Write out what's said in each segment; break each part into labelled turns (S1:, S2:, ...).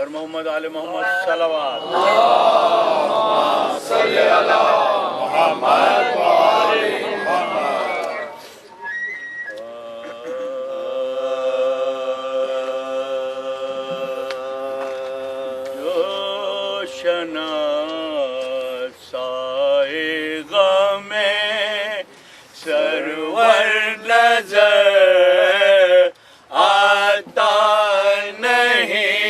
S1: پر محمد آل محمد صلوات
S2: صلی اللہ محمد وآل محمد.
S1: شناسائے غم سرور نظر آتا نہیں،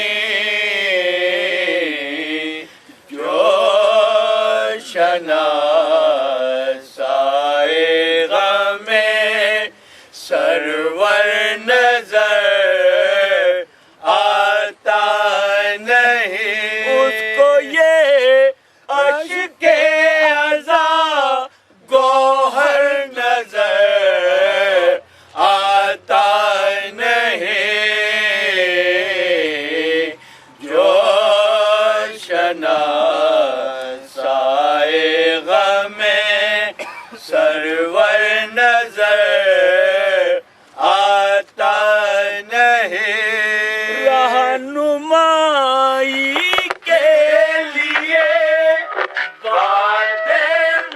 S1: جو شناسائے غم سرور نظر آتا نہیں، اس کو یہ عشق عزا گوہر نظر آتا نہیں، جو شناسائے غم سرور نظر آتا نہیں. رہنمائی کے لیے باد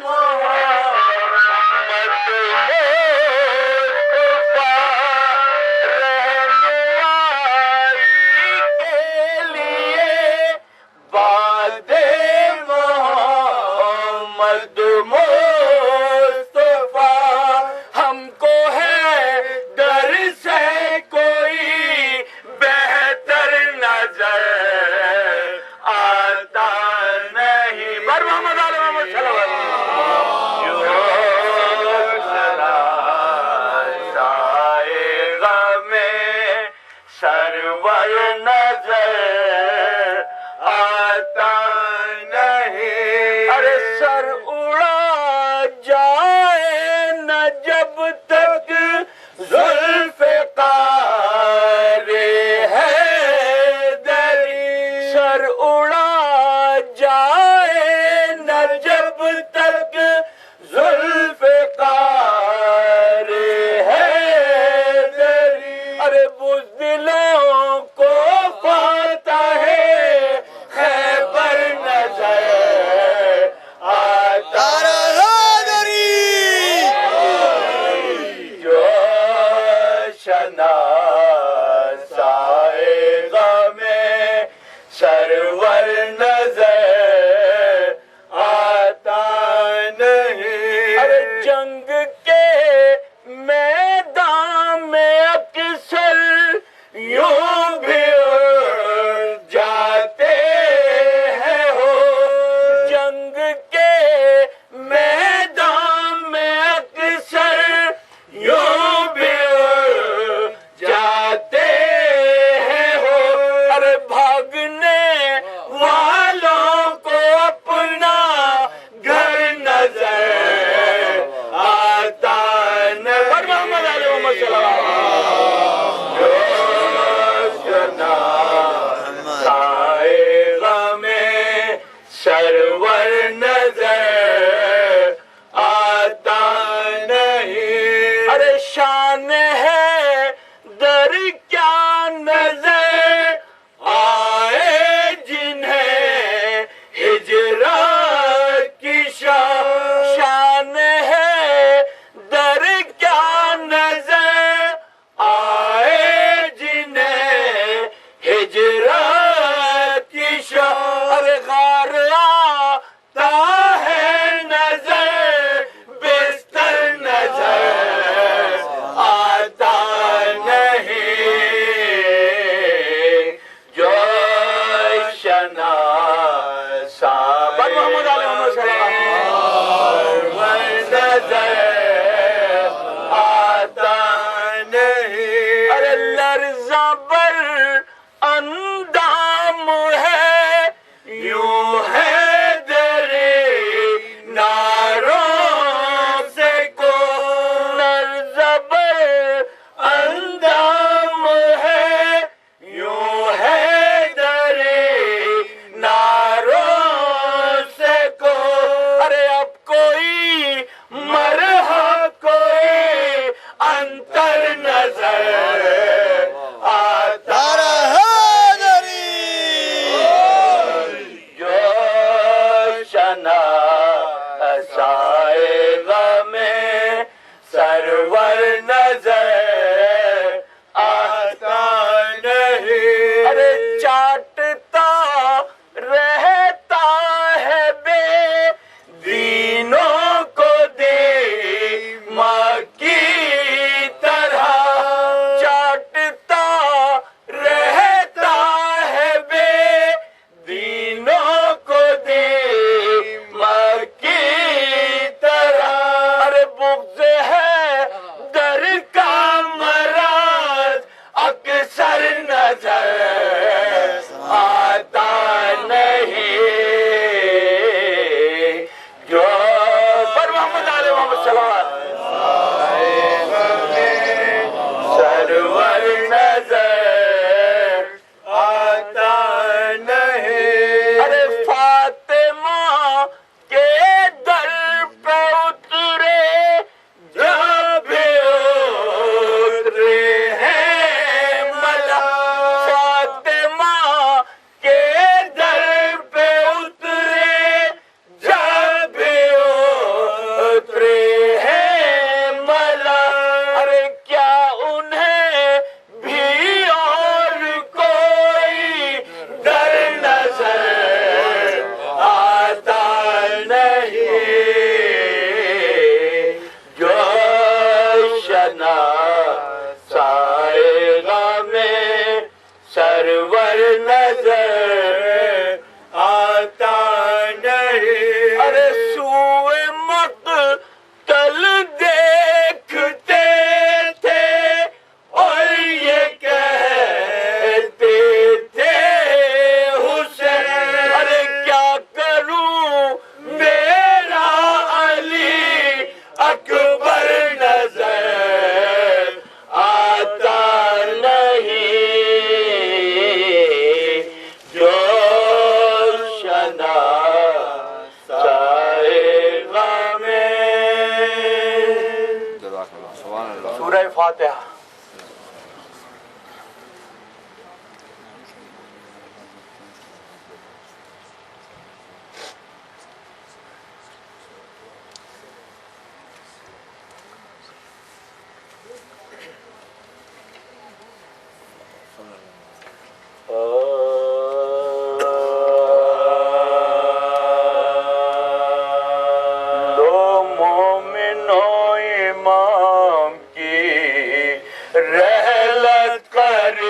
S1: محمد مصطفیٰ، رہنمائی کے لیے باد محمد مصطفیٰ، ہم کو ہے در سے کوئی بہتر نظر آتا نہیں. بر محمد آل محمد صلی اللہ علیہ وسلم. غم سرور نظر آتا نہیں. ارے سر اڑا جائے نہ جب تک ذوالفقار حیدری، سر اڑا جائے نہ جب تک ذوالفقار حیدری. ارے بزدلوں کو فاتح خیبر نظر آتا جو شناسائے غم سرور نظر آتا نہیں. ارے جنگ کے میدان میں اکثر یوں بھی جاتے ہیں ہو، جنگ کے میدان میں اکثر یوں بھی جاتے ہیں ہو. ارے بھاگنے والوں کو اپنا گھر نظر آتا نہیں. پر محمد علی محمد صلی اللہ علیہ وسلم. سائے غم سرور نظر آتا نہیں. ارے شان ہے در کیا نظر آئے چاٹتا رہتا ہے بے دینوں کو دے ماں کی طرح چاٹتا رہتا ہے بے دینوں کو دے ماں کی طرح ارے بغض ہے در کا مرض اکثر نظر آتا نہیں جو پر محمد علیہ محمد صلوات سرور نظر آتا نہیں ارے فاطمہ کے در پہ اترے جب اترے ہیں ملا فاطمہ کے در پہ اترے جب اترے ہیں ملا ارے کیا انہیں بھی اور کوئی در نظر آتا نہیں جو شنا سائے میں سرور نظر آتا نہیں ارے سوئے مقتل دیکھتے تھے اور یہ کہتے تھے حسین ارے کیا کروں میرا علی اکبر نظر آتا نہیں جو شنا سائغہ میں سورہ فاتحہ لو مومنوں امام کی رحلت قریب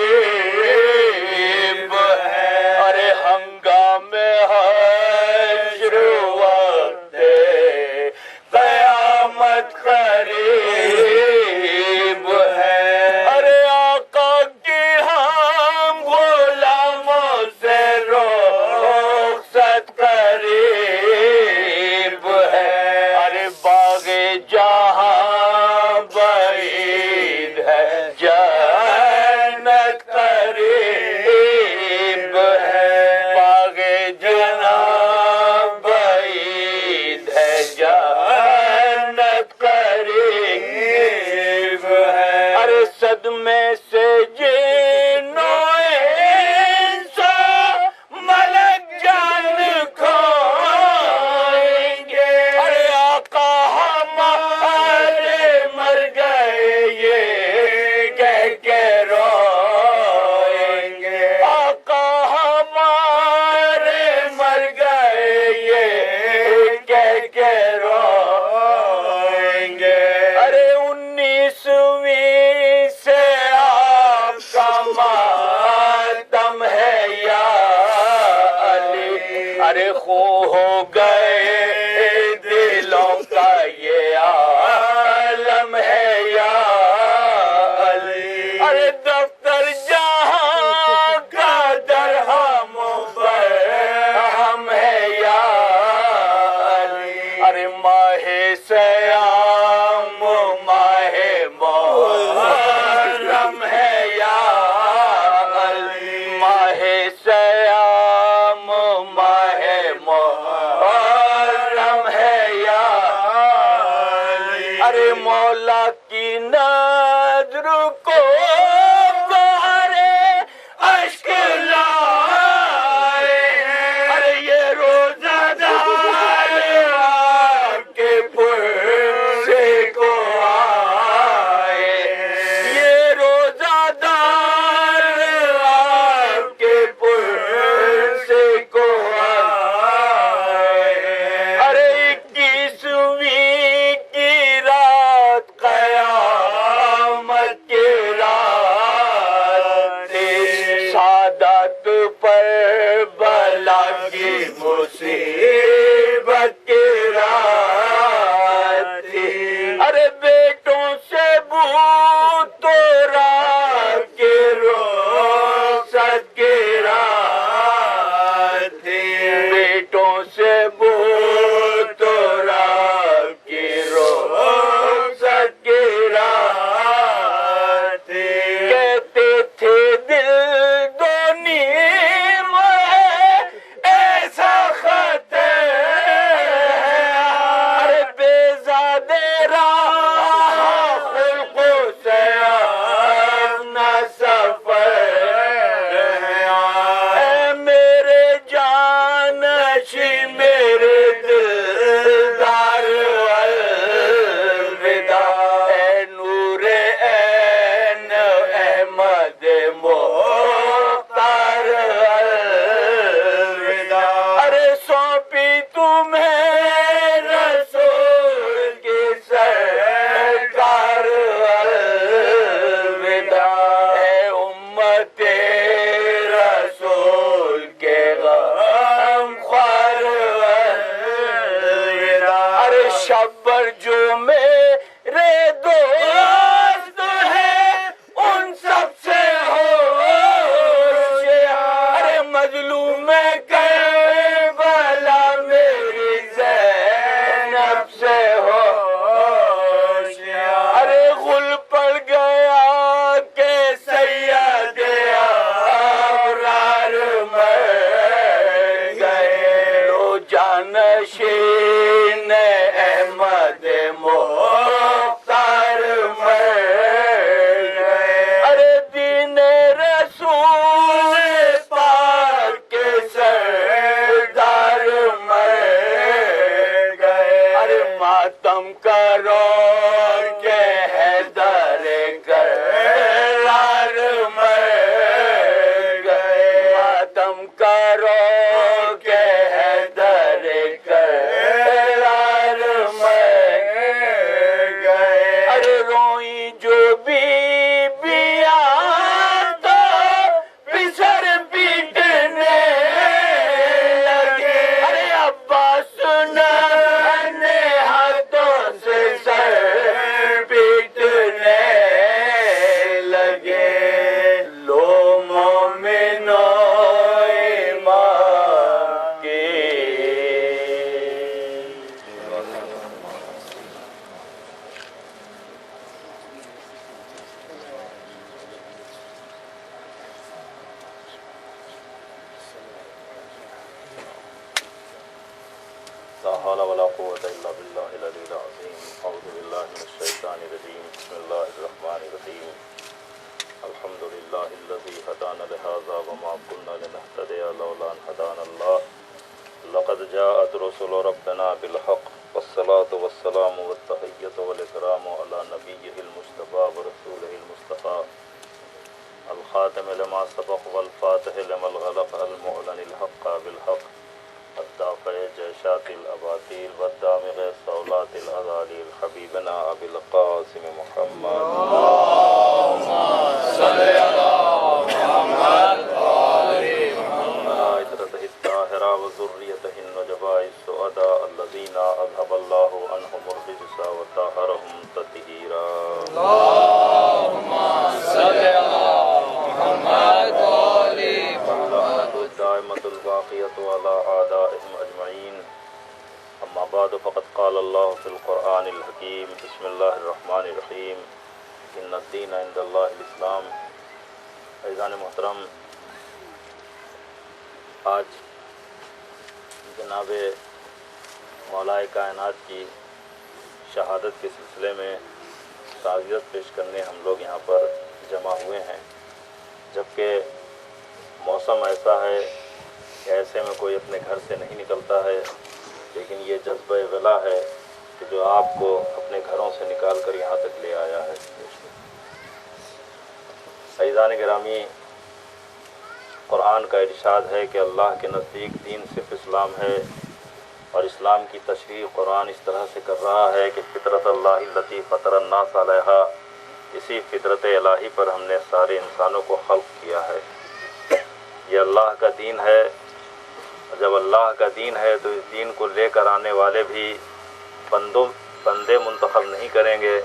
S1: ہے ارے ہنگامے حشر وقت قیامت قریب ہے ارے آقا کی ہم غلاموں سے رخصت قریب ہے ارے باغ جہاں بعید ہے جنت قریب ہے باغ جہاں بعید ہے جنت قریب ہے ارے صدمے سے جنوں انسا ملک جان کھوئیں گے ارے آقا ہمارے مر گئے یہ کہہ کے روئیں گے آقا ہمارے مر گئے یہ کہہ کے روئیں گے ارے 19ویں سے آپ کا ماتم ہے یا علی ارے خو ہو گئے دلوں کا یہ عالم ہے یا علی ارے دفتر جہاں کا درہم برہم ہے یا علی ارے ماہ سیام ماہ محرم ہے یا علی ماہ سیام ماہ محرم ہے یا علی ارے مولا کی نظر کو بہارے اشک لائے ارے یہ روزہ دار آپ کے پرسے کو آئے یہ روزہ دار آپ کے پرسے مظلوم کربلا میری زینب سے ہوشیار ارے غل پڑ گیا کہ سید ابرار مر گئے لو جانشین احمد مختار مر گئے ارے دین رسول پاک کے سردار مر گئے ارے ماتم کرو کہ حیدر کرار مر گئے ماتم کرو کہ حیدر کرار مر گئے ارے روئی جو بیبیاں تو پسر پیٹنے لگے ارے عباس ننھے ہاتھوں سے سر پیٹنے لگے لو مومنو ایمان کی
S3: لا حول ولا قوة إلا بالله العلي العظيم أعوذ بالله من الشيطان الرجيم بسم الله الرحمن الرحيم الحمد لله الذي هدانا لهذا وما كنا لنهتدي لولا أن هدانا الله لقد جاءت رسل ربنا بالحق والصلاة والسلام والتحية والإكرام على نبيه المصطفى ورسوله المصطفى الخاتم لما سبق والفاتح لما الغلق المعلن الحق بالحق الدافع جيشات الأباطيل والدامغ صولات الأذاليل حبيبنا أبي القاسم محمد عطرته الطاهرة وذريته النجباء السعداء الذين أذهب الله عنهم الرجس وطهرهم تطهيرا الدائمة الباقية على أعدائهم أجمعين أما بعد فقد قال الله في القرآن الحكيم بسم الله الرحمن الرحيم إن الدين عند الله الإسلام عزیزان محترم آج جناب مولائے کائنات کی شہادت کے سلسلے میں تعزیت پیش کرنے ہم لوگ یہاں پر جمع ہوئے ہیں جبکہ موسم ایسا ہے کہ ایسے میں کوئی اپنے گھر سے نہیں نکلتا ہے لیکن یہ جذبہ ولا ہے کہ جو آپ کو اپنے گھروں سے نکال کر یہاں تک لے آیا ہے. عزیزان گرامی قرآن کا ارشاد ہے کہ اللہ کے نزدیک دین صرف اسلام ہے اور اسلام کی تشریح قرآن اس طرح سے کر رہا ہے کہ فطرت اللہ التی فطر الناس علیہا اسی فطرت الہی پر ہم نے سارے انسانوں کو خلق کیا ہے. یہ اللہ کا دین ہے. جب اللہ کا دین ہے تو اس دین کو لے کر آنے والے بھی بندے منتخب نہیں کریں گے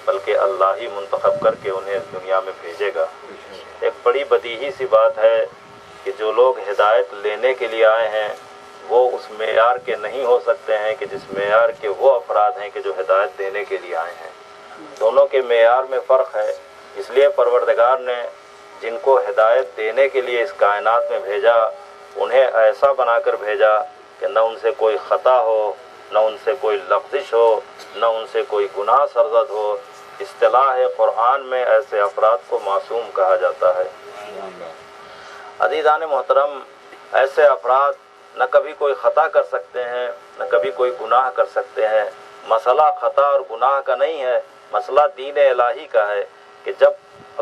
S3: بلکہ اللہ ہی منتخب کر کے انہیں اس دنیا میں بھیجے گا. ایک بڑی بدیہی سی بات ہے کہ جو لوگ ہدایت لینے کے لیے آئے ہیں وہ اس معیار کے نہیں ہو سکتے ہیں کہ جس معیار کے وہ افراد ہیں کہ جو ہدایت دینے کے لیے آئے ہیں. دونوں کے معیار میں فرق ہے. اس لیے پروردگار نے جن کو ہدایت دینے کے لیے اس کائنات میں بھیجا انہیں ایسا بنا کر بھیجا کہ نہ ان سے کوئی خطا ہو، نہ ان سے کوئی لغزش ہو، نہ ان سے کوئی گناہ سرزد ہو. اصطلاح قرآن میں ایسے افراد کو معصوم کہا جاتا ہے. عزیزان محترم ایسے افراد نہ کبھی کوئی خطا کر سکتے ہیں نہ کبھی کوئی گناہ کر سکتے ہیں. مسئلہ خطا اور گناہ کا نہیں ہے، مسئلہ دین الہی کا ہے کہ جب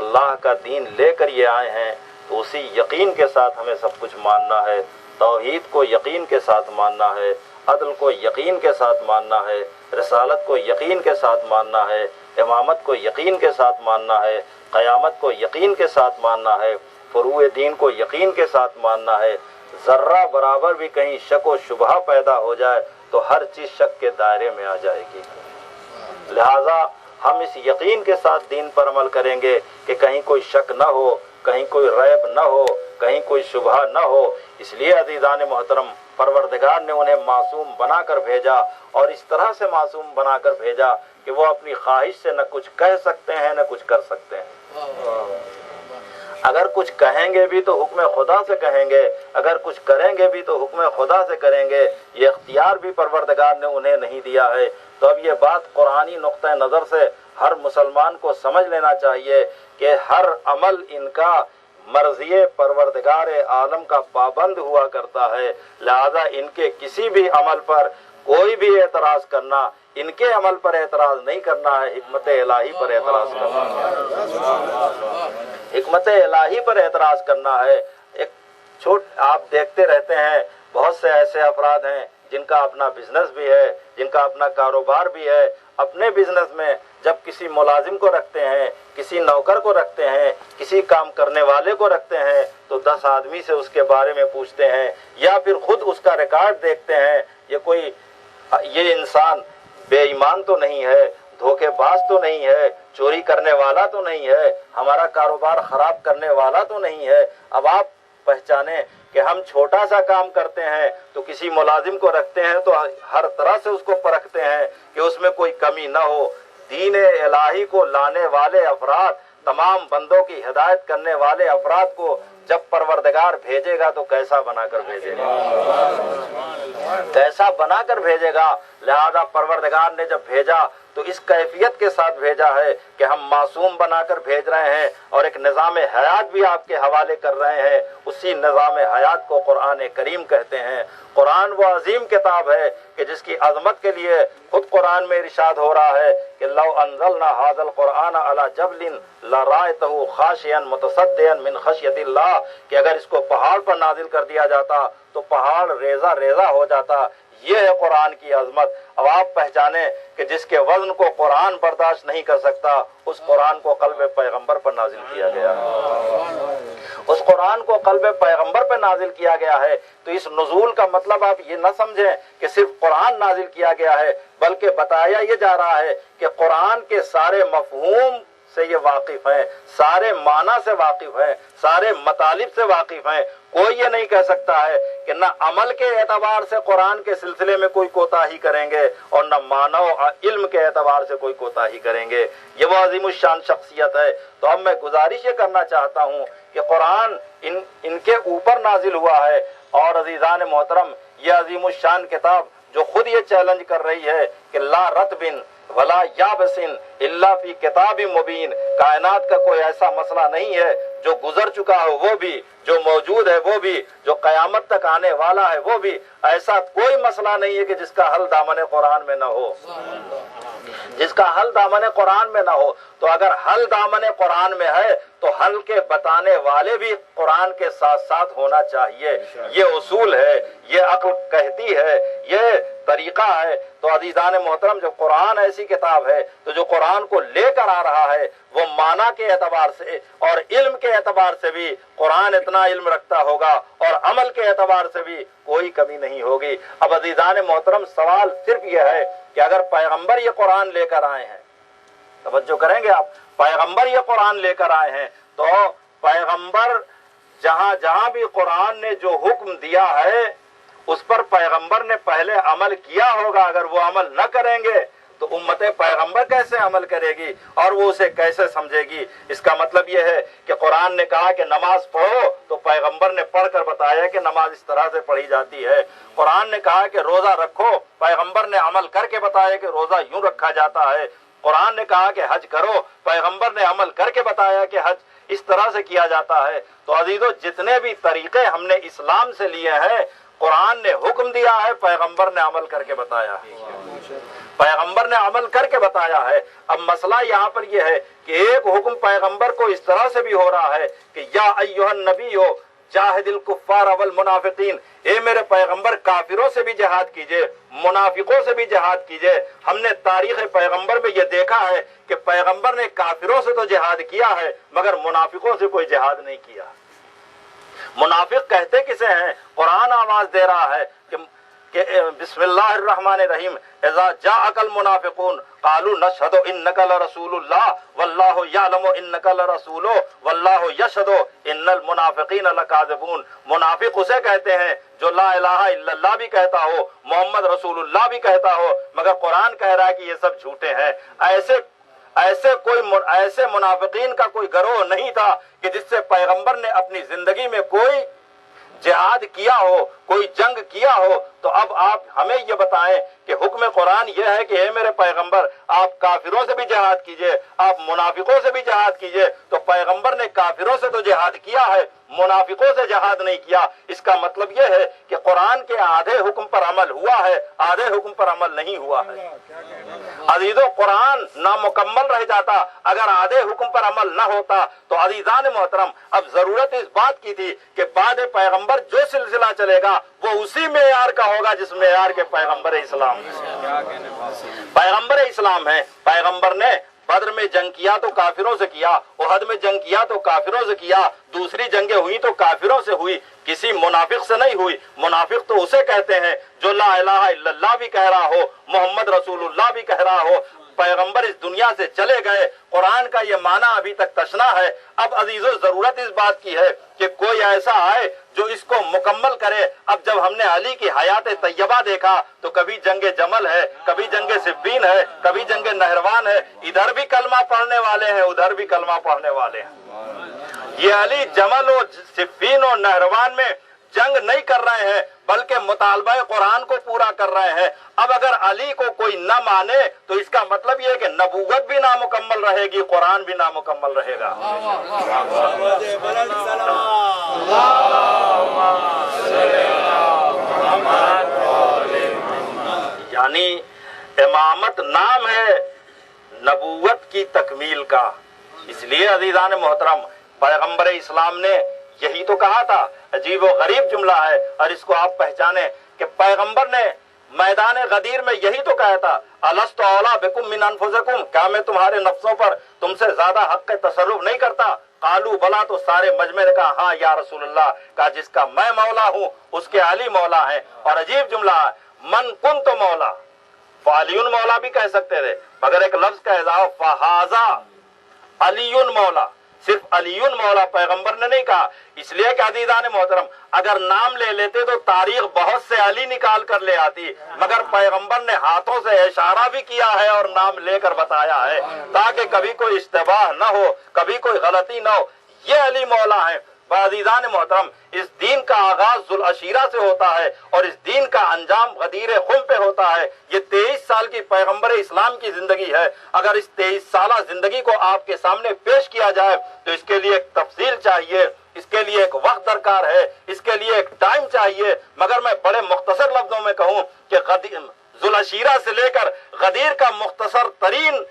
S3: اللہ کا دین لے کر یہ آئے ہیں تو اسی یقین کے ساتھ ہمیں سب کچھ ماننا ہے. توحید کو یقین کے ساتھ ماننا ہے، عدل کو یقین کے ساتھ ماننا ہے، رسالت کو یقین کے ساتھ ماننا ہے، امامت کو یقین کے ساتھ ماننا ہے، قیامت کو یقین کے ساتھ ماننا ہے، فروع دین کو یقین کے ساتھ ماننا ہے. ذرہ برابر بھی کہیں شک و شبہ پیدا ہو جائے تو ہر چیز شک کے دائرے میں آ جائے گی. لہٰذا ہم اس یقین کے ساتھ دین پر عمل کریں گے کہ کہیں کوئی شک نہ ہو کہیں کوئی ریب نہ ہو، کہیں کوئی شبہ نہ ہو۔ اس لیے عزیزان محترم پروردگار نے انہیں معصوم بنا کر بھیجا، اور اس طرح سے معصوم بنا کر بھیجا کہ وہ اپنی خواہش سے نہ کچھ کہہ سکتے ہیں نہ کچھ کر سکتے ہیں۔ اگر کچھ کہیں گے بھی تو حکم خدا سے کہیں گے، اگر کچھ کریں گے بھی تو حکم خدا سے کریں گے۔ یہ اختیار بھی پروردگار نے انہیں نہیں دیا ہے۔ تو اب یہ بات قرآنی نقطہ نظر سے ہر مسلمان کو سمجھ لینا چاہیے کہ ہر عمل ان کا مرضی پروردگار عالم کا پابند ہوا کرتا ہے، لہذا ان کے کسی بھی عمل پر کوئی بھی اعتراض کرنا، ان کے عمل پر اعتراض نہیں کرنا ہے، حکمت الہی پر اعتراض کرنا ہے۔ حکمت الہی پر اعتراض کرنا ہے۔ آپ دیکھتے رہتے ہیں بہت سے ایسے افراد ہیں جن کا اپنا بزنس بھی ہے، جن کا اپنا کاروبار بھی ہے۔ اپنے بزنس میں جب کسی ملازم کو رکھتے ہیں، کسی نوکر کو رکھتے ہیں، کسی کام کرنے والے کو رکھتے ہیں تو 10 آدمی سے اس کے بارے میں پوچھتے ہیں، یا پھر خود اس کا ریکارڈ دیکھتے ہیں۔ یہ انسان بے ایمان تو نہیں ہے، دھوکے باز تو نہیں ہے، چوری کرنے والا تو نہیں ہے، ہمارا کاروبار خراب کرنے والا تو نہیں ہے۔ اب آپ پہچانیں کہ ہم چھوٹا سا کام کرتے ہیں تو کسی ملازم کو رکھتے ہیں تو ہر طرح سے اس کو پرکھتے ہیں کہ اس میں کوئی کمی نہ ہو۔ دین الہی کو لانے والے افراد، تمام بندوں کی ہدایت کرنے والے افراد کو جب پروردگار بھیجے گا تو کیسا بنا کر بھیجے گا، کیسا بنا کر بھیجے گا۔ لہذا پروردگار نے جب بھیجا تو اس کیفیت کے ساتھ بھیجا ہے کہ ہم معصوم بنا کر بھیج رہے ہیں، اور ایک نظام حیات بھی آپ کے حوالے کر رہے ہیں۔ اسی نظام حیات کو قرآن کریم کہتے ہیں۔ قرآن وہ عظیم کتاب ہے کہ جس کی عظمت کے لیے خود قرآن میں ارشاد ہو رہا ہے کہ لو انزلنا ھذا القرآن علی جبل لرأیتہ خاشعا متصدعا من خشیۃ اللہ، کہ اگر اس کو پہاڑ پر نازل کر دیا جاتا تو پہاڑ ریزہ ریزہ ہو جاتا۔ یہ ہے قرآن کی عظمت۔ اب آپ پہچانیں کہ جس کے وزن کو قرآن برداشت نہیں کر سکتا، اس قرآن کو قلب پیغمبر پر نازل کیا گیا ہے، اس قرآن کو قلب پیغمبر پر نازل کیا گیا ہے۔ تو اس نزول کا مطلب آپ یہ نہ سمجھیں کہ صرف قرآن نازل کیا گیا ہے، بلکہ بتایا یہ جا رہا ہے کہ قرآن کے سارے مفہوم سے یہ واقف ہیں، سارے معنی سے واقف ہیں، سارے مطالب سے واقف ہیں۔ کوئی یہ نہیں کہہ سکتا ہے کہ نہ عمل کے اعتبار سے قرآن کے سلسلے میں کوئی کوتاہی کریں گے اور نہ معنی و علم کے اعتبار سے کوئی کوتاہی کریں گے۔ یہ وہ عظیم الشان شخصیت ہے۔ تو اب میں گزارش یہ کرنا چاہتا ہوں کہ قرآن ان کے اوپر نازل ہوا ہے، اور عزیزان محترم یہ عظیم الشان کتاب جو خود یہ چیلنج کر رہی ہے کہ لا رتب ولا یابس الا فی کتاب مبین، کائنات کا کوئی ایسا مسئلہ نہیں ہے جو گزر چکا ہو وہ بھی، جو موجود ہے وہ بھی، جو قیامت تک آنے والا ہے وہ بھی، ایسا کوئی مسئلہ نہیں ہے کہ جس کا حل دامن قرآن میں نہ ہو، جس کا حل دامن قرآن میں نہ ہو۔ تو اگر حل دامن قرآن میں ہے تو حل کے بتانے والے بھی قرآن کے ساتھ ساتھ ہونا چاہیے۔ یہ اصول ہے، یہ عقل کہتی ہے، یہ طریقہ ہے۔ تو عزیزان محترم جب قرآن ایسی کتاب ہے تو جو قرآن کو لے کر آ رہا ہے وہ معنی کے اعتبار سے اور علم کے اعتبار سے بھی قرآن اتنا علم رکھتا ہوگا، اور عمل کے اعتبار سے بھی کوئی کمی نہیں ہوگی۔ اب عزیزان محترم سوال صرف یہ ہے کہ اگر پیغمبر یہ قرآن لے کر آئے ہیں، توجہ کریں گے آپ، پیغمبر یہ قرآن لے کر آئے ہیں تو پیغمبر جہاں جہاں بھی قرآن نے جو حکم دیا ہے اس پر پیغمبر نے پہلے عمل کیا ہوگا۔ اگر وہ عمل نہ کریں گے تو امت پیغمبر کیسے عمل کرے گی اور وہ اسے کیسے سمجھے گی؟ اس کا مطلب یہ ہے کہ قرآن نے کہا کہ نماز پڑھو تو پیغمبر نے پڑھ کر بتایا کہ نماز اس طرح سے پڑھی جاتی ہے۔ قرآن نے کہا کہ روزہ رکھو، پیغمبر نے عمل کر کے بتایا کہ روزہ یوں رکھا جاتا ہے۔ قرآن نے کہا کہ حج کرو، پیغمبر نے عمل کر کے بتایا کہ حج اس طرح سے کیا جاتا ہے۔ تو عزیزو جتنے بھی طریقے ہم نے اسلام سے لیے ہیں قرآن نے حکم دیا ہے، پیغمبر نے عمل کر کے بتایا ہے، پیغمبر نے عمل کر کے بتایا ہے۔ اب مسئلہ یہاں پر یہ ہے کہ ایک حکم پیغمبر کو اس طرح سے بھی ہو رہا ہے کہ یا ایھا النبی جاہد الکفار والمنافقین، اے میرے پیغمبر کافروں سے بھی جہاد کیجئے، منافقوں سے بھی جہاد کیجئے۔ ہم نے تاریخ پیغمبر میں یہ دیکھا ہے کہ پیغمبر نے کافروں سے تو جہاد کیا ہے مگر منافقوں سے کوئی جہاد نہیں کیا۔ منافق کہتے کسے ہیں؟ قرآن آواز دے رہا ہے کہ کہ بسم اللہ الرحمن الرحیم اذا جاءک المنافقون قالوا نشهد انک لرسول اللہ واللہ یعلم انک لرسول واللہ یشہد ان المنافقین لکاذبون۔ منافق اسے کہتے ہیں جو لا الہ الا اللہ بھی کہتا ہو، محمد رسول اللہ بھی کہتا ہو، مگر قرآن کہہ رہا ہے کہ یہ سب جھوٹے ہیں۔ ایسے منافقین کا کوئی گروہ نہیں تھا کہ جس سے پیغمبر نے اپنی زندگی میں کوئی جہاد کیا ہو، کوئی جنگ کیا ہو۔ تو اب آپ ہمیں یہ بتائیں کہ حکم قرآن یہ ہے کہ اے میرے پیغمبر آپ کافروں سے بھی جہاد کیجئے، آپ منافقوں سے بھی جہاد کیجئے۔ تو پیغمبر نے کافروں سے تو جہاد کیا ہے، منافقوں سے جہاد نہیں کیا۔ اس کا مطلب یہ ہے کہ قرآن کے آدھے حکم پر عمل ہوا ہے، آدھے حکم پر عمل نہیں ہوا ہے۔ عزیزو، قرآن نامکمل رہ جاتا اگر آدھے حکم پر عمل نہ ہوتا۔ تو عزیزان محترم، اب ضرورت اس بات کی تھی کہ بعد پیغمبر جو سلسلہ چلے گا وہ اسی معیار کا ہوگا جس معیار کے پیغمبر اسلام ہے۔ پیغمبر نے بدر میں جنگ کیا تو کافروں سے کیا، احد میں جنگ کیا تو کافروں سے کیا، دوسری جنگیں ہوئی تو کافروں سے ہوئی، کسی منافق سے نہیں ہوئی۔ منافق تو اسے کہتے ہیں جو لا الہ الا اللہ بھی کہہ رہا ہو، محمد رسول اللہ بھی کہہ رہا ہو، پیغمبر اس دنیا سے چلے گئے، قرآن کا یہ معنی ابھی تک تشنا ہے۔ اب عزیزو، ضرورت اس بات کی ہے کہ کوئی ایسا آئے جو اس کو مکمل کرے۔ اب جب ہم نے علی کی حیات طیبہ دیکھا تو کبھی جنگ جمل ہے، کبھی جنگ صفین ہے، کبھی جنگ نہروان ہے، ادھر بھی کلمہ پڑھنے والے ہیں، ادھر بھی کلمہ پڑھنے والے ہیں۔ یہ علی جمل و صفین و نہروان میں جنگ نہیں کر رہے ہیں بلکہ مطالبہ قرآن کو پورا کر رہے ہیں۔ اب اگر علی کو کوئی نہ مانے تو اس کا مطلب یہ ہے کہ نبوت بھی نامکمل رہے گی، قرآن بھی نامکمل رہے گا۔ یعنی امامت نام ہے نبوت کی تکمیل کا۔ اس لیے عزیزان محترم، پیغمبر اسلام نے یہی تو کہا تھا۔ عجیب و غریب جملہ ہے اور اس کو آپ پہچانیں کہ پیغمبر نے میدان غدیر میں یہی تو کہا تھا، الست اولیٰ بکم من انفسکم، کیا میں تمہارے نفسوں پر تم سے زیادہ حق کے تصرف نہیں کرتا؟ قالوا بلا، تو سارے مجمع نے کہا ہاں یا رسول اللہ، کہا جس کا میں مولا ہوں اس کے علی مولا ہیں۔ اور عجیب جملہ ہے، من کنت مولا، فعلی مولا بھی کہہ سکتے تھے مگر ایک لفظ کا اضافہ فہذا علی مولا، صرف علی مولا پیغمبر نے نہیں کہا۔ اس لیے کہ عزیزان محترم، اگر نام لے لیتے تو تاریخ بہت سے علی نکال کر لے آتی، مگر پیغمبر نے ہاتھوں سے اشارہ بھی کیا ہے اور نام لے کر بتایا ہے تاکہ کبھی کوئی اشتباہ نہ ہو، کبھی کوئی غلطی نہ ہو۔ یہ علی مولا ہے۔ عزیزان محترم، اس دین کا آغاز ذوالعشیرہ سے ہوتا ہے اور اس دین کا انجام غدیر خم پہ ہوتا ہے۔ یہ 23 سال کی پیغمبر اسلام کی زندگی ہے۔ اگر اس 23 سالہ زندگی کو آپ کے سامنے پیش کیا جائے تو اس کے لیے ایک تفصیل چاہیے، اس کے لیے ایک وقت درکار ہے، اس کے لیے ایک ٹائم چاہیے۔ مگر میں بڑے مختصر لفظوں میں کہوں کہ ذوالعشیرہ سے لے کر غدیر کا مختصر ترین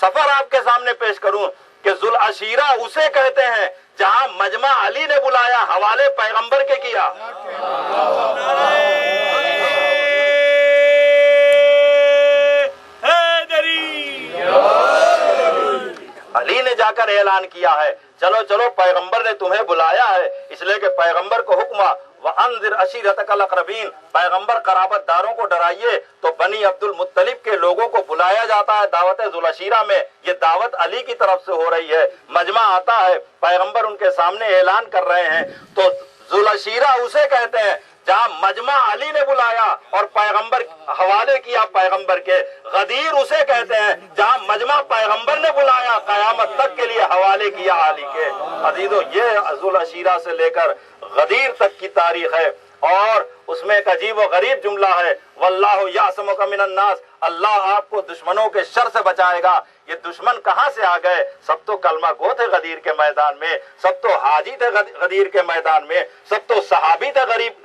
S3: سفر آپ کے سامنے پیش کروں کہ ذوالعشیرہ اسے کہتے ہیں جہاں مجمع علی نے بلایا، حوالے پیغمبر کے کیا۔ علی نے جا کر اعلان کیا ہے چلو چلو پیغمبر نے تمہیں بلایا ہے، اس لیے کہ پیغمبر کو حکم وَأَنذِرْ عَشِيرَتَكَ الْأَقْرَبِينَ، پیغمبر قرابت داروں کو ڈرائیے۔ تو بنی عبد المطلب کے لوگوں کو بلایا جاتا ہے دعوت ذوالعشیرہ میں، یہ دعوت علی کی طرف سے ہو رہی ہے۔ مجمع آتا ہے، پیغمبر ان کے سامنے اعلان کر رہے ہیں۔ تو ذوالعشیرہ اسے کہتے ہیں جہاں مجمع علی نے بلایا اور پیغمبر حوالے کیا پیغمبر کے۔ غدیر اسے کہتے ہیں جہاں مجمع پیغمبر نے بلایا، قیامت تک کے لیے حوالے کیا علی کے۔ عزیزو، یہ ذوالعشیرہ سے لے کر غدیر تک کی تاریخ ہے اور اس میں ایک عجیب و غریب جملہ ہے، واللہ یعصمک من الناس، اللہ آپ کو دشمنوں کے شر سے بچائے گا۔ یہ دشمن کہاں سے آ گئے؟ سب تو کلمہ گو تھے غدیر کے میدان میں، سب تو حاجی تھے غدیر کے میدان میں، سب تو صحابی تھے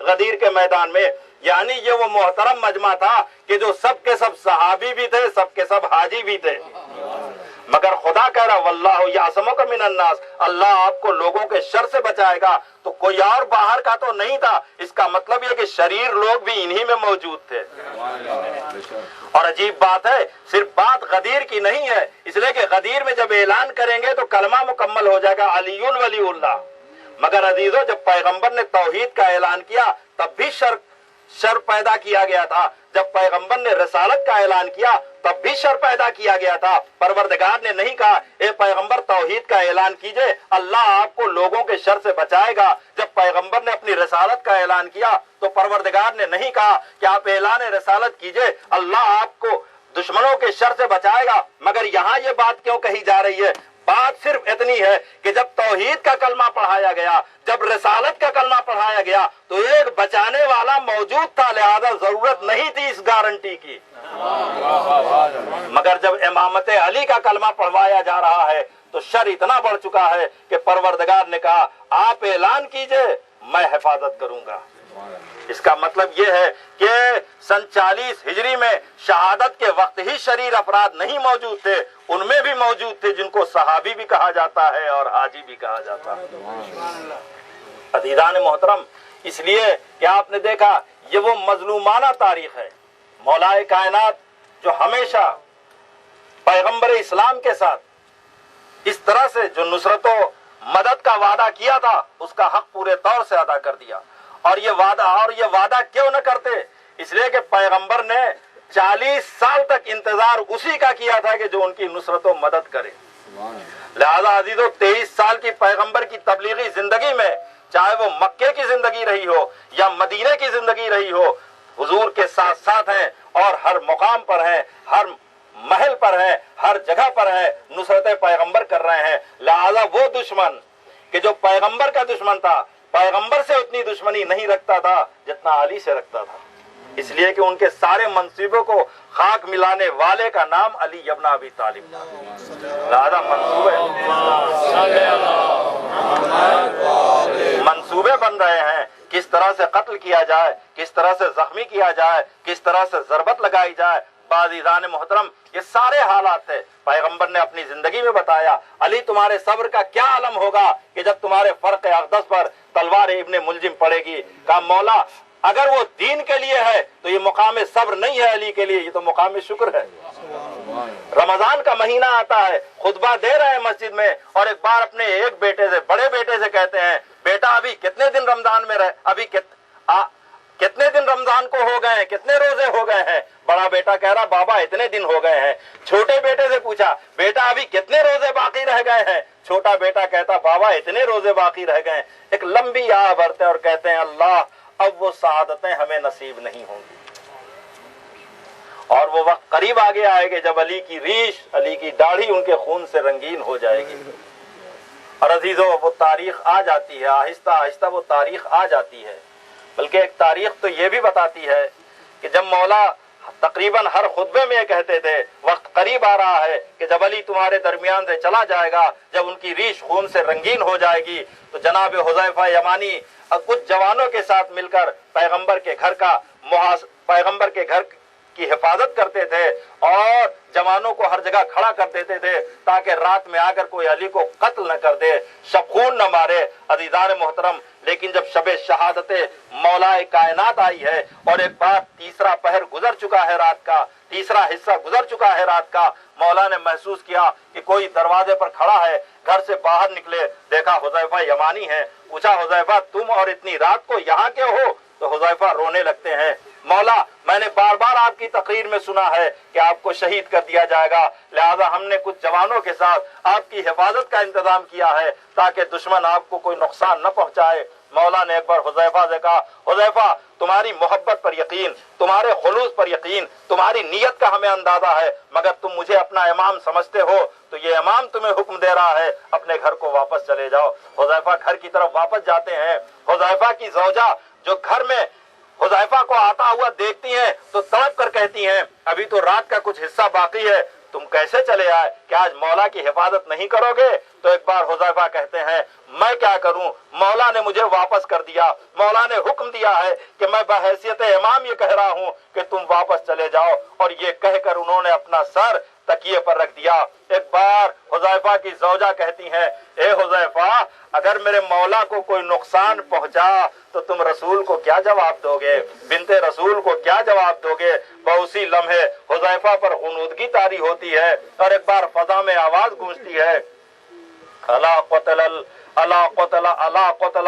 S3: غدیر کے میدان میں۔ یعنی یہ وہ محترم مجمع تھا کہ جو سب کے سب صحابی بھی تھے، سب کے سب حاجی بھی تھے، مگر خدا کہہ رہا واللہ یعصمک من الناس، اللہ آپ کو لوگوں کے شر سے بچائے گا۔ تو کوئی اور باہر کا تو نہیں تھا، اس کا مطلب یہ کہ شریر لوگ بھی انہی میں موجود تھے۔ اور عجیب بات ہے، صرف بات غدیر کی نہیں ہے، اس لیے کہ غدیر میں جب اعلان کریں گے تو کلمہ مکمل ہو جائے گا علی ولی اللہ، مگر عزیزو جب پیغمبر نے توحید کا اعلان کیا تب بھی شرک شر پیدا کیا گیا تھا، جب پیغمبر نے رسالت کا اعلان کیا تب بھی شر پیدا کیا گیا تھا۔ پروردگار نے نہیں کہا اے پیغمبر توحید کا اعلان کیجئے، اللہ آپ کو لوگوں کے شر سے بچائے گا۔ جب پیغمبر نے اپنی رسالت کا اعلان کیا تو پروردگار نے نہیں کہا کہ آپ اعلان رسالت کیجئے، اللہ آپ کو دشمنوں کے شر سے بچائے گا۔ مگر یہاں یہ بات کیوں کہی جا رہی ہے؟ بات صرف اتنی ہے کہ جب توحید کا کلمہ پڑھایا گیا، جب رسالت کا کلمہ پڑھایا گیا تو ایک بچانے والا موجود تھا، لہذا ضرورت نہیں تھی اس گارنٹی کی۔ مگر جب امامت علی کا کلمہ پڑھوایا جا رہا ہے تو شر اتنا بڑھ چکا ہے کہ پروردگار نے کہا آپ اعلان کیجئے، میں حفاظت کروں گا۔ اس کا مطلب یہ ہے کہ سن 40 ہجری میں شہادت کے وقت ہی شریر افراد نہیں موجود تھے، ان میں بھی موجود تھے جن کو صحابی بھی کہا جاتا ہے اور حاجی بھی کہا جاتا ہے۔ عزیزان محترم، اس لیے کہ آپ نے دیکھا یہ وہ مظلومانہ تاریخ ہے۔ مولا کائنات جو ہمیشہ پیغمبر اسلام کے ساتھ اس طرح سے جو نصرت و مدد کا وعدہ کیا تھا اس کا حق پورے طور سے ادا کر دیا۔ اور یہ وعدہ کیوں نہ کرتے؟ اس لیے کہ پیغمبر نے 40 سال تک انتظار اسی کا کیا تھا کہ جو ان کی نصرت و مدد کرے۔ لہذا عزیزو 23 سال کی پیغمبر کی تبلیغی زندگی میں، چاہے وہ مکے کی زندگی رہی ہو یا مدینے کی زندگی رہی ہو، حضور کے ساتھ ساتھ ہیں اور ہر مقام پر ہیں، ہر محل پر ہیں، ہر جگہ پر ہیں، نصرت پیغمبر کر رہے ہیں۔ لہذا وہ دشمن کہ جو پیغمبر کا دشمن تھا، پیغمبر سے اتنی دشمنی نہیں رکھتا تھا جتنا علی سے رکھتا تھا، اس لیے کہ ان کے سارے منصبوں کو خاک ملانے والے کا نام علی ابن ابی طالب تھا۔ لہذا منصوبے بن رہے ہیں کس طرح سے قتل کیا جائے، کس طرح سے زخمی کیا جائے، کس طرح سے ضربت لگائی جائے۔ عزیزان محترم، یہ سارے حالات تھے، پیغمبر نے اپنی زندگی میں بتایا۔ علی تمہارے صبر کا کیا علم ہوگا کہ جب تمہارے فرق اقدس پر تلوار ابن ملجم پڑے گی؟ کہا مولا اگر وہ دین کے لیے ہے تو یہ مقام صبر نہیں ہے، علی کے لیے یہ تو مقام شکر ہے۔ رمضان کا مہینہ آتا ہے، خطبہ دے رہے ہیں مسجد میں، اور ایک بار اپنے ایک بیٹے سے، بڑے بیٹے سے کہتے ہیں بیٹا ابھی کتنے دن رمضان میں رہے، ابھی کتنے دن رمضان کو ہو گئے ہیں، کتنے روزے ہو گئے ہیں؟ بڑا بیٹا کہہ رہا بابا اتنے دن ہو گئے ہیں۔ چھوٹے بیٹے سے پوچھا بیٹا ابھی کتنے روزے باقی رہ گئے ہیں؟ چھوٹا بیٹا کہتا بابا اتنے روزے باقی رہ گئے ہیں۔ ایک لمبی آہ بھرتے اور کہتے ہیں اللہ اب وہ سعادتیں ہمیں نصیب نہیں ہوں گی۔ اور وہ وقت قریب آگے آئے گا جب علی کی ریش، علی کی داڑھی ان کے خون سے رنگین ہو جائے گی۔ اور عزیزو وہ تاریخ آ جاتی ہے، آہستہ آہستہ وہ تاریخ آ جاتی ہے۔ بلکہ ایک تاریخ تو یہ بھی بتاتی ہے کہ جب مولا تقریباً ہر خطبے میں یہ کہتے تھے وقت قریب آ رہا ہے کہ جب علی تمہارے درمیان سے چلا جائے گا، جب ان کی ریش خون سے رنگین ہو جائے گی، تو جناب حذیفہ یمانی کچھ جوانوں کے ساتھ مل کر پیغمبر کے گھر کی حفاظت کرتے تھے اور جوانوں کو ہر جگہ کھڑا کر دیتے تھے تاکہ رات میں آ کر کوئی علی کو قتل نہ کر دے، شب خون نہ مارے۔ عزیزان محترم، لیکن جب شب شہادت مولا کائنات آئی ہے اور ایک بار تیسرا پہر گزر چکا ہے رات کا، تیسرا حصہ گزر چکا ہے رات کا، مولا نے محسوس کیا کہ کوئی دروازے پر کھڑا ہے۔ گھر سے باہر نکلے، دیکھا حذیفہ یمانی ہے، پوچھا حذیفہ تم اور اتنی رات کو یہاں کیوں ہو؟ تو حذیفہ رونے لگتے ہیں، مولا میں نے بار بار آپ کی تقریر میں سنا ہے کہ آپ کو شہید کر دیا جائے گا، لہذا ہم نے کچھ جوانوں کے ساتھ آپ کی حفاظت کا انتظام کیا ہے تاکہ دشمن آپ کو کوئی نقصان نہ پہنچائے۔ مولا نے ایک بار حذیفہ سے کہا حذیفہ تمہاری محبت پر یقین، تمہارے خلوص پر یقین، تمہاری نیت کا ہمیں اندازہ ہے، مگر تم مجھے اپنا امام سمجھتے ہو تو یہ امام تمہیں حکم دے رہا ہے اپنے گھر کو واپس چلے جاؤ۔ حذیفہ گھر کی طرف واپس جاتے ہیں۔ حذیفہ کی زوجہ جو گھر میں حذیفہ کو آتا ہوا دیکھتی ہیں تو تڑپ کر کہتی ہیں ابھی تو رات کا کچھ حصہ باقی ہے، تم کیسے چلے آئے؟ کہ آج مولا کی حفاظت نہیں کرو گے؟ تو ایک بار حذیفہ کہتے ہیں میں کیا کروں، مولا نے مجھے واپس کر دیا، مولا نے حکم دیا ہے کہ میں بحیثیت امام یہ کہہ رہا ہوں کہ تم واپس چلے جاؤ۔ اور یہ کہہ کر انہوں نے اپنا سر تکیے پر رکھ دیا۔ ایک بار حذیفہ کی زوجہ کہتی ہیں اے حذیفہ اگر میرے مولا کو کوئی نقصان پہنچا تو تم رسول کو کیا جواب دو گے، بنت رسول کو کیا جواب دو گے؟ اسی لمحے حذیفہ پر غنودگی طاری ہوتی ہے اور ایک بار فضا میں آواز گونجتی ہے الا قتل الا قتل الا قتل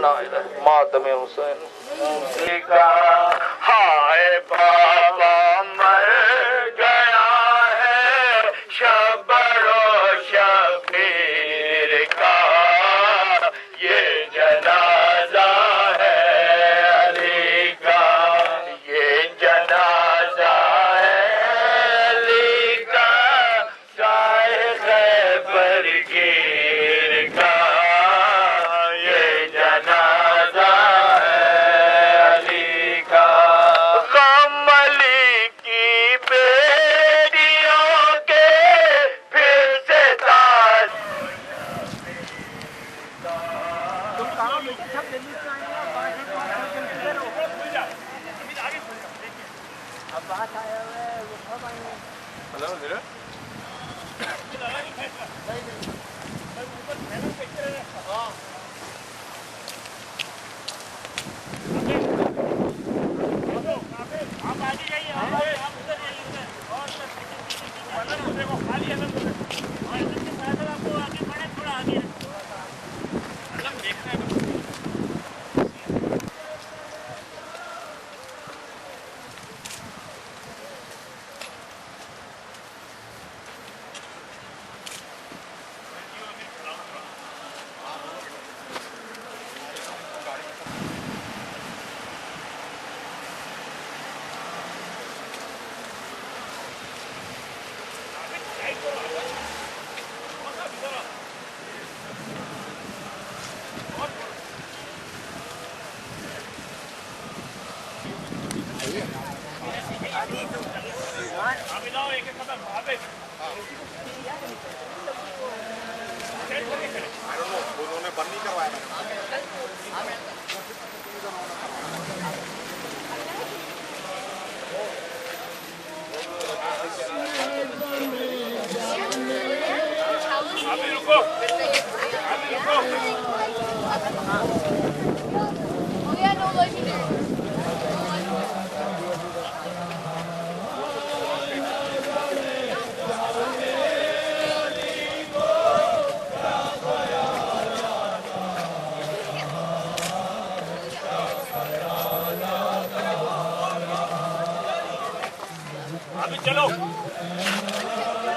S1: لا الہ ماتم حسین ہائے بابا مر گیا ہے شبر و شبیر کا یہ جنازہ ہے علی کا یہ جنازہ ہے علی کا شاہ خیبر گیر کا یہ جنازہ ہے علی کا غم علی کی بیڑیوں کے پھر سے تاج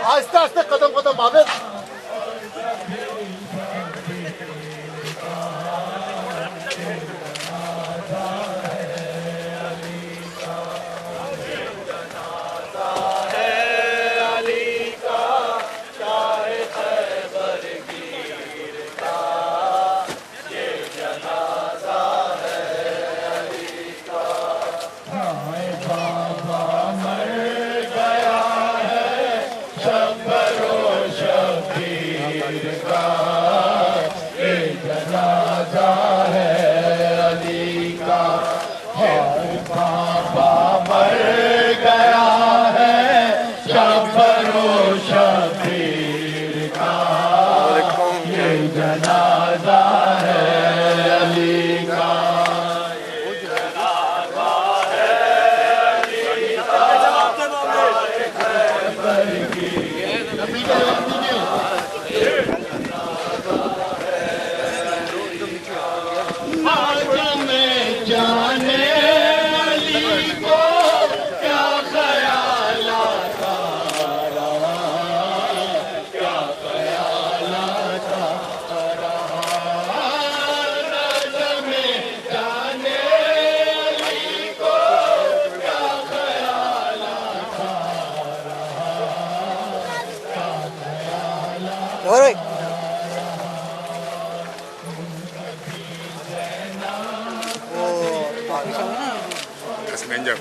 S2: آہستہ آہستہ قدم قدم عابد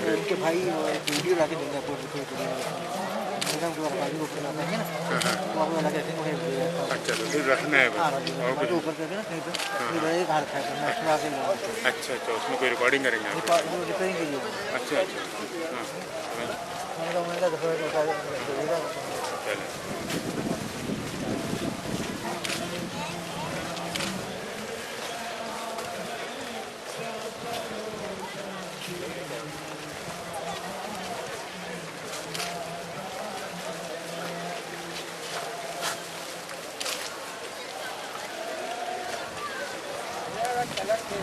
S4: ان کے بھائی ویڈیو لا کے دیں گے آپ کو
S2: اچھا تو پھر رکھنا ہے
S4: اوپر کر کے نا کہیں پہ ایک ہاتھ ہے
S2: اچھا اچھا اس میں کوئی ریکارڈنگ کریں گے آپ
S4: ریپیئرنگ کے لیے
S2: اچھا اچھا چلیں
S4: colour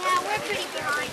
S5: Yeah, we're pretty behind.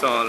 S2: Sol.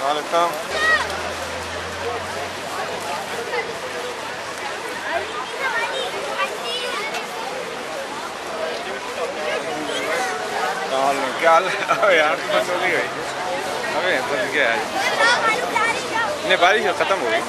S2: وعلیکم کیا حال ہے یار بند ہو گئی ابھی بند گیا نہیں بارش ختم ہو گئی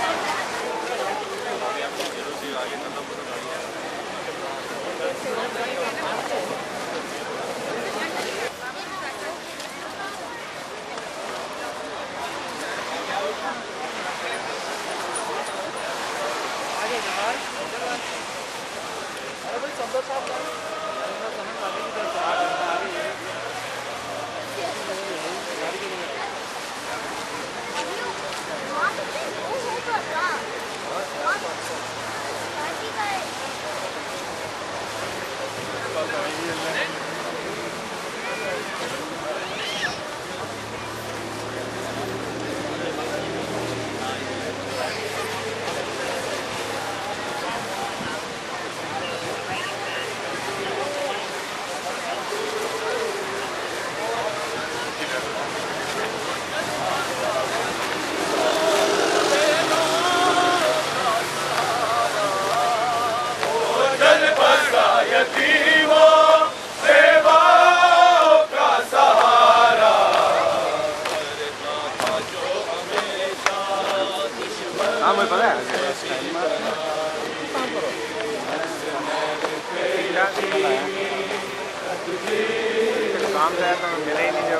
S2: ہاں مجھے پتا ہے کام سے آیا تو ملے ہی نہیں جو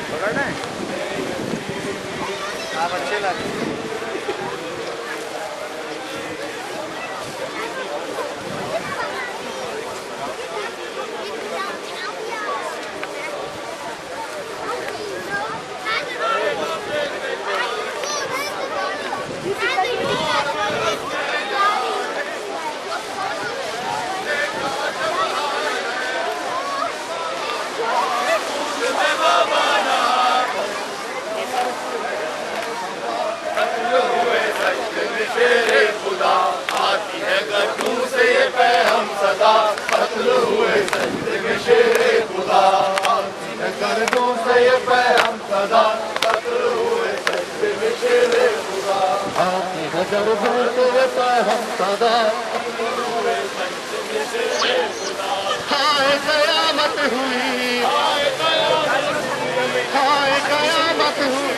S2: پکڑنا ہے آپ اچھے لگے
S6: قیامت ہوئی قیامت ہوئی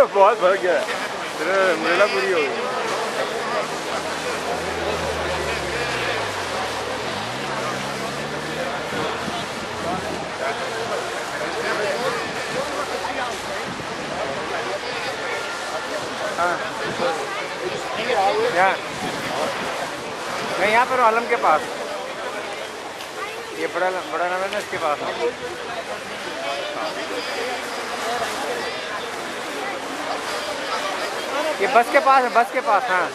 S2: بہت بھر گیا ہے میلا پوری ہو گئی میں یہاں پر عالم کے پاس یہ بڑا نام ہے نا اس کے پاس یہ بس کے پاس ہے بس کے پاس ہاں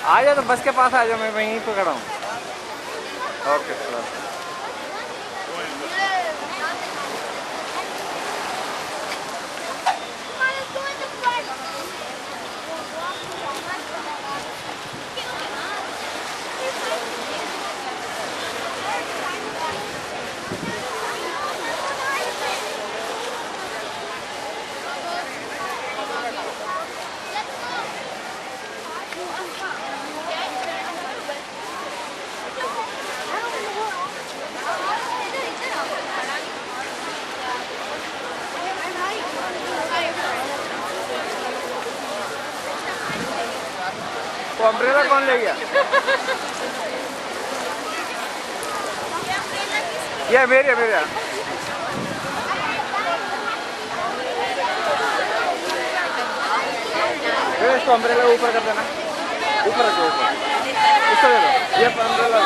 S2: آ جاؤ تو بس کے پاس آ جاؤ میں وہیں پہ کھڑا ہوں اوکے السلام وہ امبریلا کون لے گیا یہ میری اس کو امبریلا اوپر کر دینا اوپر رکھو اوپر اس کو دے دو یہ امبریلا میں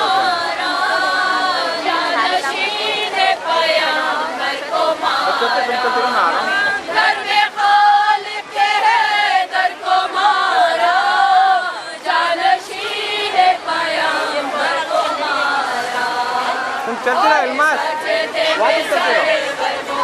S2: آ رہا ہوں چلتے رہو الماس واپس چلتے رہو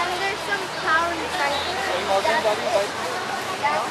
S5: And there's some power inside. That's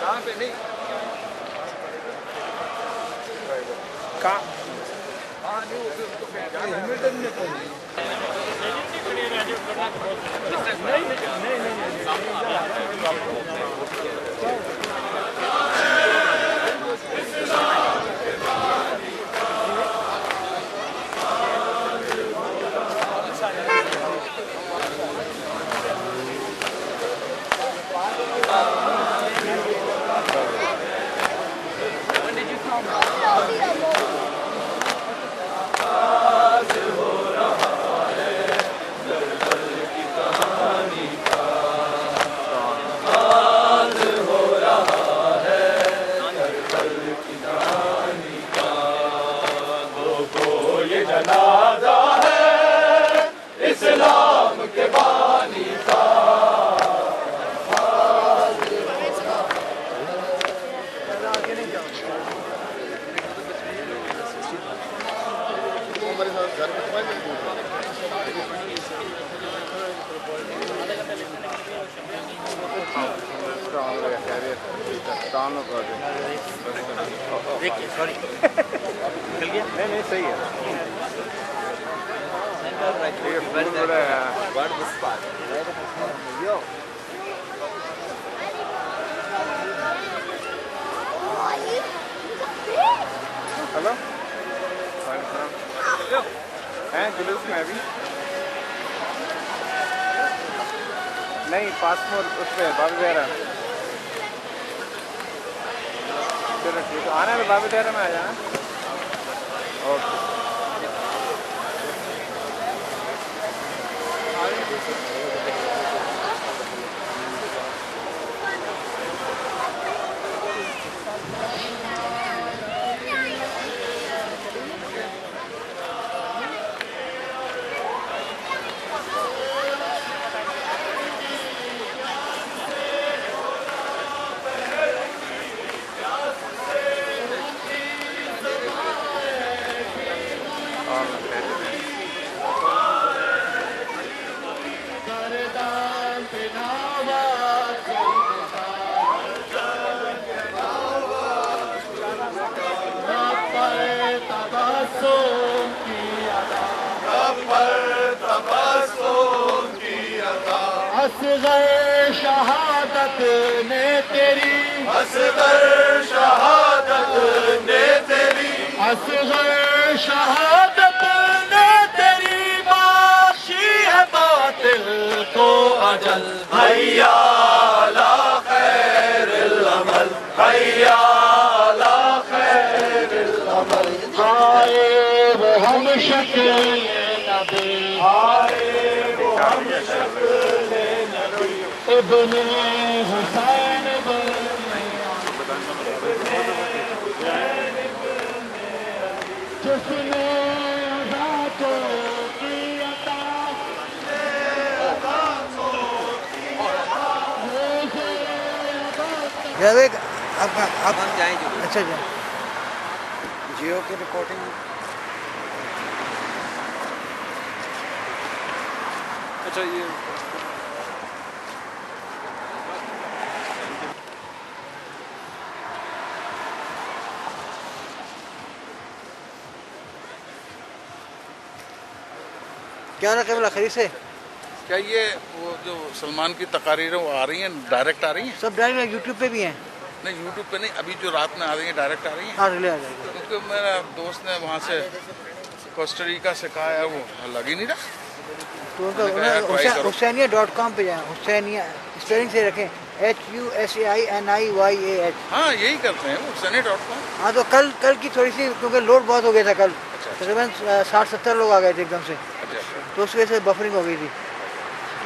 S2: کہاں پہ نہیں کہاں نہیں صحیح ہے ہلو ہیں جلوس میں ابھی نہیں پاسپورٹ اس پہ بابی دہرا چلو ٹھیک ہے آنا ہے بابی دہرا میں آ جانا اوکے
S6: اصغر شہادت نے تیری
S1: اصغر شہادت نے تیری
S6: اصغر شہادت نے تیری باشی ہے باطل کو اجل
S1: حیا علی خیر العمل حیا علی خیر العمل
S6: آئے وہ ہم شکل نبی
S1: آئے وہ ہم شکل
S6: ابن حسین جس نے ذاتوں کی عطا
S4: جاوید آپ
S2: جائیں جو
S4: اچھا جی
S2: جیو کی رپورٹنگ اچھا یہ
S4: کیا رقم لکھری سے
S7: کیا یہ وہ جو سلمان کی تقاریر ہیں وہ آ رہی ہیں ڈائریکٹ آ رہی ہیں؟
S4: سب ڈائریکٹ یوٹیوب پہ بھی ہیں
S7: نہیں یوٹیوب پہ نہیں، ابھی جو رات میں آ رہی ہیں ڈائریکٹ آ رہی ہیں؟
S4: ہاں ریلے آ جائے گا
S7: کیونکہ میرا دوست نے وہاں سے کوسٹریکا سے کہا ہے وہ لگ ہی نہیں رہا.
S4: تو حسینیہ.com پہ جائیں. حسینیہ اسپیلنگ سے رکھیں HUSAINIYAH.
S7: ہاں یہی کرتے ہیں وہ حسینیہ.com.
S4: ہاں تو کل کی تھوڑی سی کیونکہ لوڈ بہت ہو گیا تھا کل تقریباً 60-70 لوگ آ گئے تھے ایک دم سے
S7: اچھا
S4: تو اس وجہ سے بفرنگ ہو گئی تھی.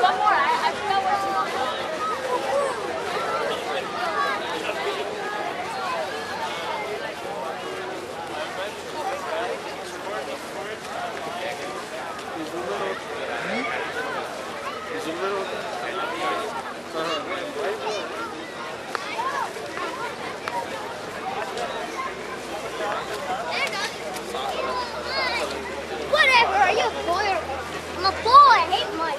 S5: One more. I forgot what it's called. Whatever, are you a boy or... I'm a boy, I hate mud.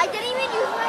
S5: I didn't even use my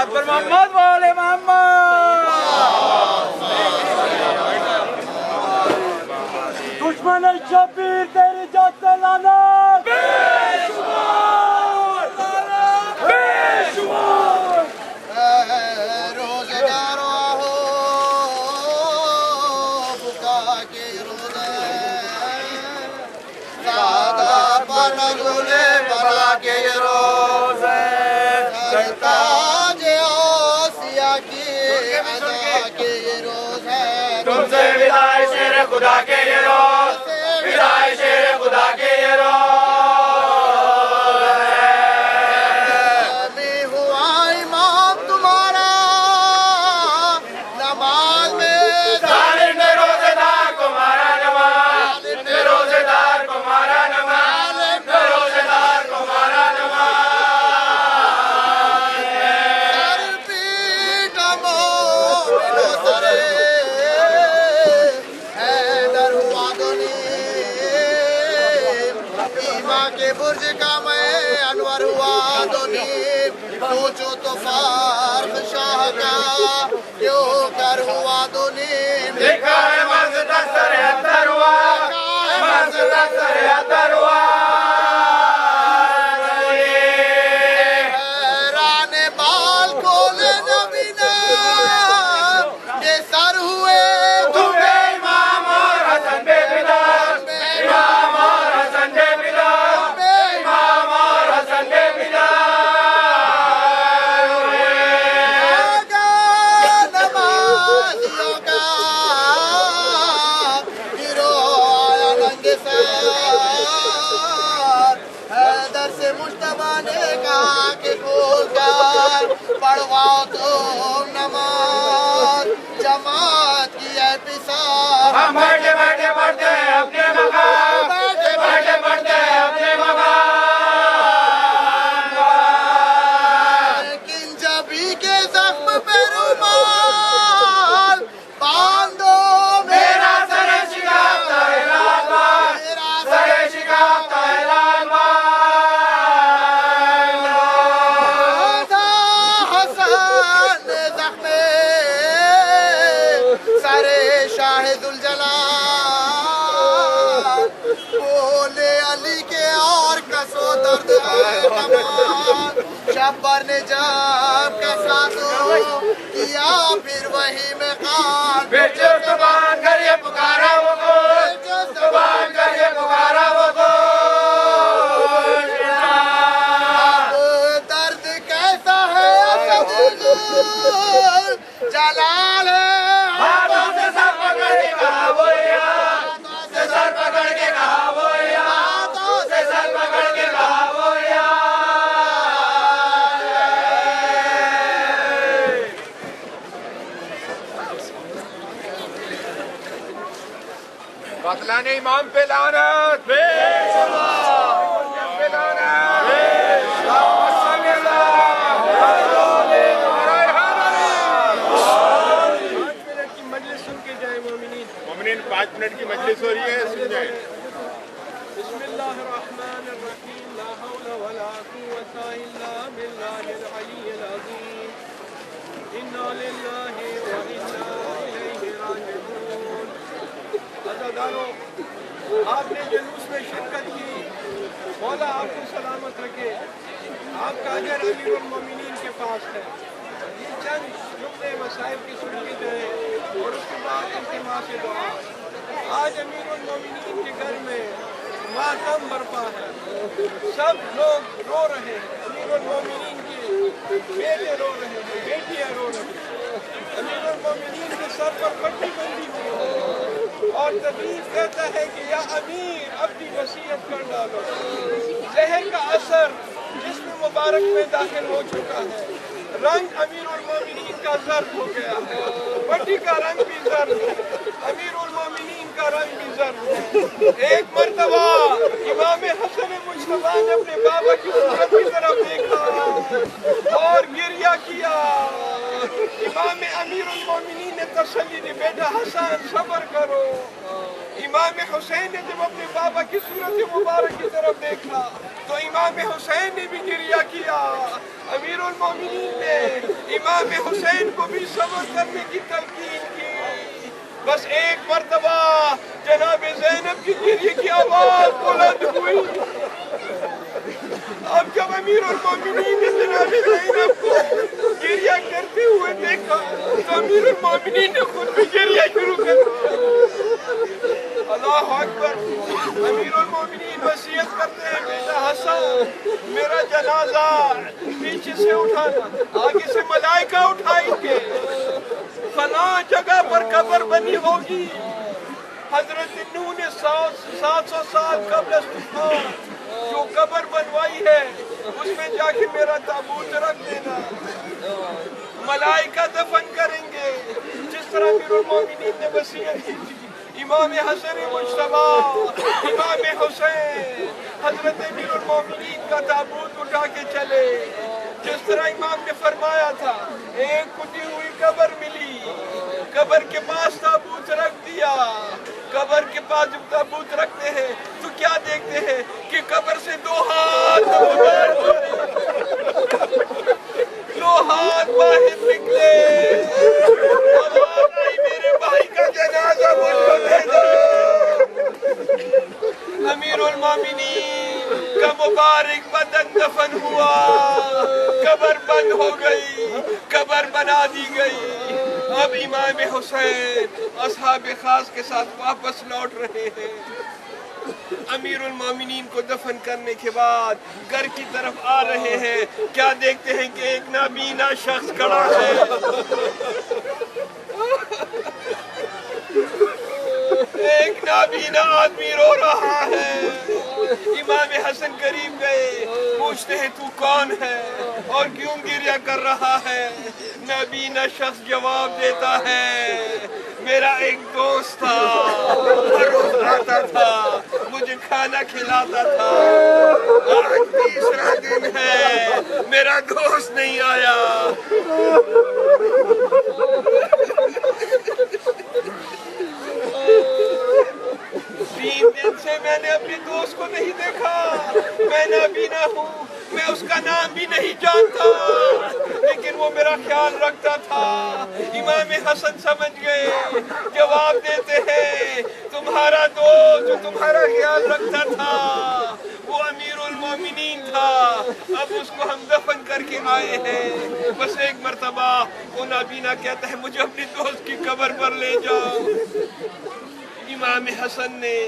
S2: صلوات پر محمد والے محمد.
S6: دشمن شبیر تیری جات لعنت
S1: تم سے وداع شیر خدا کے یہ روز وداع شیر خدا کے یہ روز
S6: میں ہوا امام تمہارا نماز میں
S1: ظالم نے روزے دار کو مارا نماز نے روزے دار کو مارا نماز نے روزے دار کو مارا نماز
S6: سر پیٹ مومنو سرے حیدر ہوا دونیم ایما کے برج کا میں انور ہوا دونیم سوچو تو فارغ شاہ کا کیوں کر ہوا دونیم
S1: لکھا ہے مسجد سر اندر ہوا مسجد سر اندر ہوا
S6: حیران بال کھولے نبی نے یہ سر ہوئے
S1: تم بے امام اور حسن بے بلال امام اور حسن بے بلال امام اور حسن بے بلال
S6: نمازیوں کا گروہ آیا ننگ سار حیدر سے مجتبیٰ نے کہا کہ کھول کر پڑھواؤ تم نماز جماعت کی ہے پسار
S1: ہم بیٹھے بیٹھے پڑھتے ہیں اپنے مقام بیٹھے بیٹھے پڑھتے ہیں اپنے مقام
S6: لیکن جبھی کے زخم پہ رومال باندھو
S1: میرا سر شکافتا ہے لال بال سر شکافتا ہے لال بال
S6: حسن زخم سر شاہ ذوالجلال بولے علی کے اور کسو درد ہے کمال شبر نے جب کسا تو کیا پھر وہی میں قال
S1: بیچو زبان کر یہ پکارا وہ گوش زبان کر یہ پکارا وہ گوش
S6: درد کیسا ہے اسد جلال ہے
S1: ہاتھوں سے سر پکڑ کے کہا وہ یار سے سر پکڑ کے کہا وہ یار سے سر پکڑ کے کہا وہ یار
S7: قاتلان امام پہ لعنت بے مومنین 5 منٹ کی مجلس ہو رہی ہے سن جائیں
S8: بسم اللہ الرحمن الرحیم لا حول ولا قوة الا باللہ العلی العظیم انا للہ و انا الیہ راجعون. عزادارو، آپ نے جلوس میں شرکت کی، مولا آپ کو سلامت رکھے. آپ کا اجر امیر المومنین کے پاس ہے. یہ چند جملے مسائل کی سن لی جائیں اور اس کے بعد اجتماع سے دعا. آج امیر المومنین کے گھر میں ماتم برپا ہے، سب لوگ رو رہے ہیں. امیر المومنین کے بیٹے رو رہے ہیں، بیٹیاں رو رہی ہیں. امیر المومنین کے سر پر پٹی بندی ہوئی ہے اور تقریر کہتا ہے کہ یا امیر اپنی وصیت کر ڈالو. زہر کا اثر جسم مبارک میں داخل ہو چکا ہے. رنگ امیر المومنین کا زرد ہو گیا ہے، پٹی کا رنگ بھی زرد ہے، امیر المومنین کا رنگ بھی زرد ہے. ایک مرتبہ امام حسن مجتبیٰ نے اپنے بابا کی صورت کی طرف دیکھا اور گریہ کیا. امام امیر المومنین نے تسلی دی، بیٹا حسن صبر کرو. امام حسین نے جب اپنے بابا کی صورت مبارک کی طرف دیکھا تو امام حسین نے بھی گریہ کیا. امیر المومنین نے امام حسین کو بھی صبر کرنے کی تلقین کی. بس ایک مرتبہ جناب زینب کی گریے کی آواز بلند ہوئی. اب جب امیر المومنین نے جناب زینب کو گریہ کرتے ہوئے دیکھا تو امیر المومنین نے خود بھی گریہ شروع کر دیا. اللہ اکبر. امیر المومنین وصیت کرتے ہیں بیٹا حسن میرا جنازہ پیچھے سے اٹھانا, آگے سے ملائکہ اٹھائیں گے, فلاں جگہ پر قبر بنی ہوگی. حضرت نوح نے 700 سال قبل از طوفان جو قبر بنوائی ہے اس میں جا کے میرا تابوت رکھ دینا. ملائکہ دفن کریں گے جس طرح امیر المومنین نے وصیت کی تھی. امام حسن مجتبی, امام حسین, حضرت امیر المومنین کا تابوت اٹھا کے چلے جس طرح امام نے فرمایا تھا. ایک کھدی ہوئی قبر ملی, قبر کے پاس تابوت رکھ دیا. قبر کے پاس جب تابوت رکھتے ہیں تو کیا دیکھتے ہیں کہ قبر سے 2 ہاتھ باہر نکلے. میرے بھائی کا جنازہ مجھے دے دو. امیر المومنین کا مبارک بدن دفن ہوا, قبر بند ہو گئی, قبر بنا دی گئی. اب امام حسین اصحاب خاص کے ساتھ واپس لوٹ رہے ہیں. امیر المومنین کو دفن کرنے کے بعد گھر کی طرف آ رہے ہیں. کیا دیکھتے ہیں کہ ایک نابینا شخص کھڑا ہے. ایک نابینا آدمی رو رہا ہے. امام حسن قریب گئے, پوچھتے ہیں تو کون ہے اور کیوں گریہ کر رہا ہے. نابینا شخص جواب دیتا ہے میرا ایک دوست تھا, ہر روز آتا تھا, مجھے کھانا کھلاتا تھا. آج تیسرا دن ہے میرا دوست نہیں آیا. 3 دن سے میں نے اپنے دوست کو نہیں دیکھا. میں نابینا ہوں, میں اس کا نام بھی نہیں جانتا, لیکن وہ میرا خیال رکھتا تھا. امام حسن سمجھ گئے, جواب دیتے ہیں تمہارا دوست جو تمہارا خیال رکھتا تھا وہ امیر المومنین تھا. اب اس کو ہم دفن کر کے آئے ہیں. بس ایک مرتبہ وہ نابینا کہتا ہے مجھے اپنے دوست کی قبر پر لے جاؤ. امام حسن نے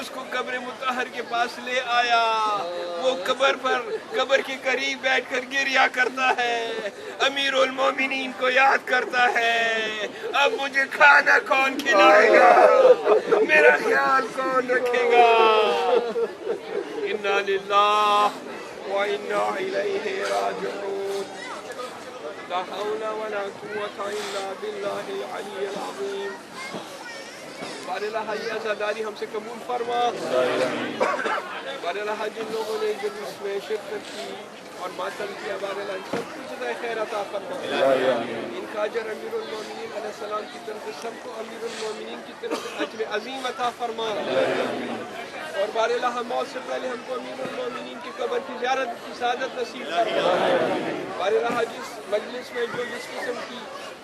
S8: اس کو قبر مطہر کے پاس لے آیا. وہ قبر کے قریب بیٹھ کر گریہ کرتا ہے, امیر المومنین کو یاد کرتا ہے اب مجھے کھانا کون کھلائے گا, میرا خیال کون رکھے گا. انا للہ و انا الیہ راجعون. لا حول ولا قوة الا باللہ العلی العظیم. باراللہ حاجی عزاداری ہم سے قبول فرما. باراللہ جن لوگوں نے جلوس میں شرکت کی اور ماتم کیا, باراللہ سب کو جزائے خیر عطا فرما. ان کا اجر امیر المومنین علیہ السلام کی طرف سے سب کو امیر المومنین کی طرف سے اجر عظیم عطا فرما. اور باراللہ موت سے پہلے ہم کو امیر المومنین کی قبر کی زیارت کی سعادت نصیب فرما. باراللہ جس مجلس میں جو جس قسم کی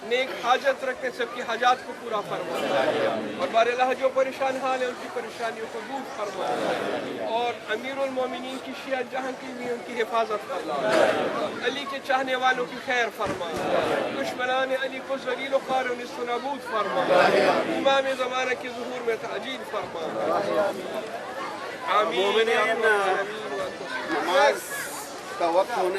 S8: نیک حاجت رکھتے سب کی حاجات کو پورا فرما. اور باراللہ جو پریشان حال ہیں ان کی پریشانیوں کو دور فرما. اور امیر المومنین کی شیعہ جہاں کی بھی ان کی حفاظت فرما. علی کے چاہنے والوں کی خیر فرما. دشمنان علی کو ذلیل و خوار و نیست و نابود فرما. امام زمانہ کے ظہور میں تعجیل فرما. آمین.
S1: نماز کا وقت ہونے